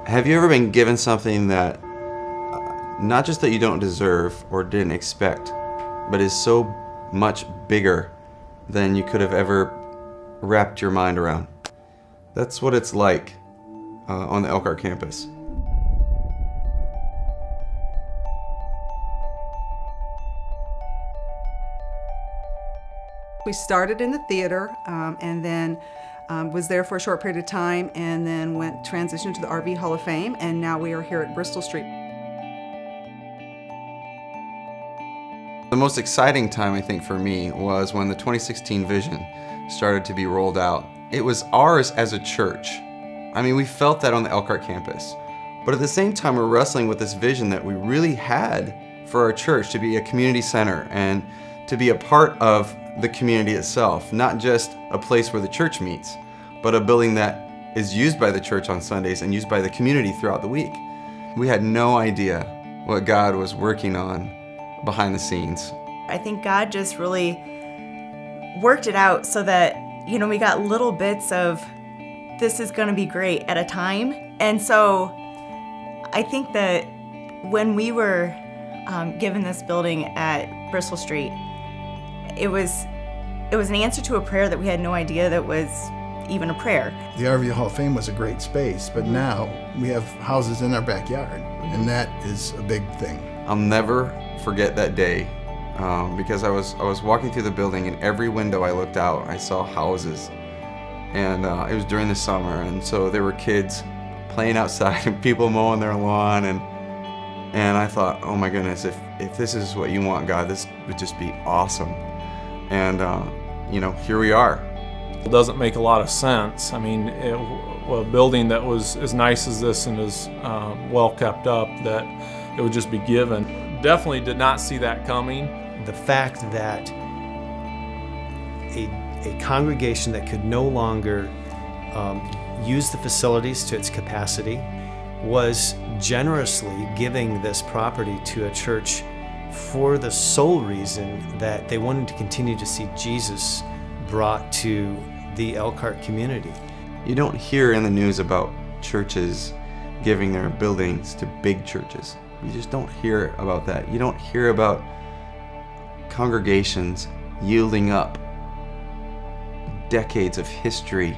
Have you ever been given something that, not just that you don't deserve or didn't expect, but is so much bigger than you could have ever wrapped your mind around? That's what it's like on the Elkhart campus. We started in the theater and then was there for a short period of time and then transitioned to the RV Hall of Fame, and now we are here at Bristol Street. The most exciting time, I think, for me was when the 2016 vision started to be rolled out. It was ours as a church. I mean, we felt that on the Elkhart campus. But at the same time, we're wrestling with this vision that we really had for our church to be a community center and to be a part of the community itself, not just a place where the church meets, but a building that is used by the church on Sundays and used by the community throughout the week. We had no idea what God was working on behind the scenes. I think God just really worked it out so that, you know, we got little bits of this is going to be great at a time. And so I think that when we were given this building at Bristol Street, it was an answer to a prayer that we had no idea that was even a prayer. The RV Hall of Fame was a great space, but now we have houses in our backyard, and that is a big thing. I'll never forget that day because I was walking through the building, and every window I looked out, I saw houses. And it was during the summer, and so there were kids playing outside and people mowing their lawn, and I thought, oh my goodness, if this is what you want, God, this would just be awesome. And you know, here we are. It doesn't make a lot of sense. I mean, a building that was as nice as this and as well kept up, that it would just be given. Definitely did not see that coming. The fact that a congregation that could no longer use the facilities to its capacity was generously giving this property to a church for the sole reason that they wanted to continue to see Jesus brought to the Elkhart community. You don't hear in the news about churches giving their buildings to big churches. You just don't hear about that. You don't hear about congregations yielding up decades of history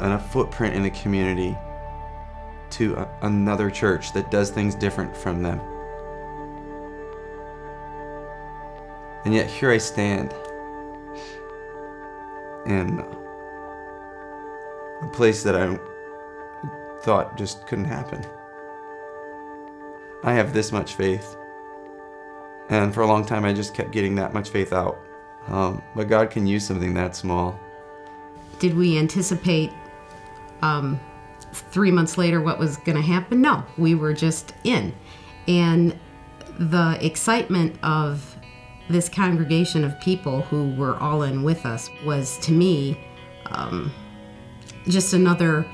and a footprint in the community to another church that does things different from them. And yet here I stand in a place that I thought just couldn't happen. I have this much faith, and for a long time I just kept getting that much faith out. But God can use something that small. Did we anticipate 3 months later what was going to happen? No, we were just in. And the excitement of this congregation of people who were all in with us was, to me, just another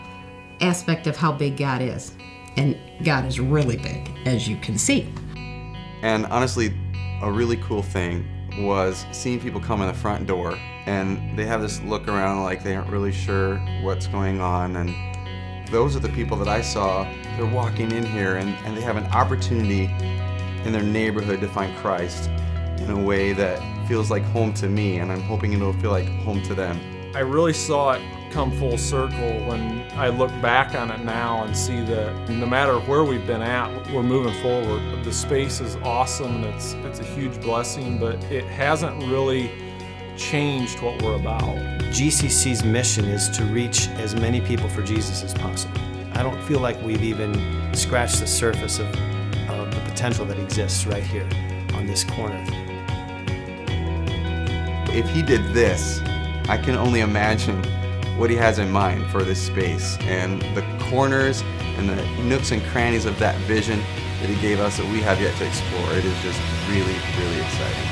aspect of how big God is. And God is really big, as you can see. And honestly, a really cool thing was seeing people come in the front door and they have this look around like they aren't really sure what's going on. And those are the people that I saw. They're walking in here and they have an opportunity in their neighborhood to find Christ in a way that feels like home to me, and I'm hoping it'll feel like home to them. I really saw it come full circle when I look back on it now and see that no matter where we've been at, we're moving forward. The space is awesome and it's a huge blessing, but it hasn't really changed what we're about. GCC's mission is to reach as many people for Jesus as possible. I don't feel like we've even scratched the surface of the potential that exists right here on this corner. If he did this, I can only imagine what he has in mind for this space and the corners and the nooks and crannies of that vision that he gave us that we have yet to explore. It is just really, really exciting.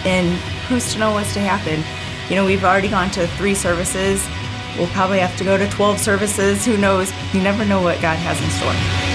And who's to know what's to happen? You know, we've already gone to 3 services. We'll probably have to go to 12 services. Who knows? You never know what God has in store.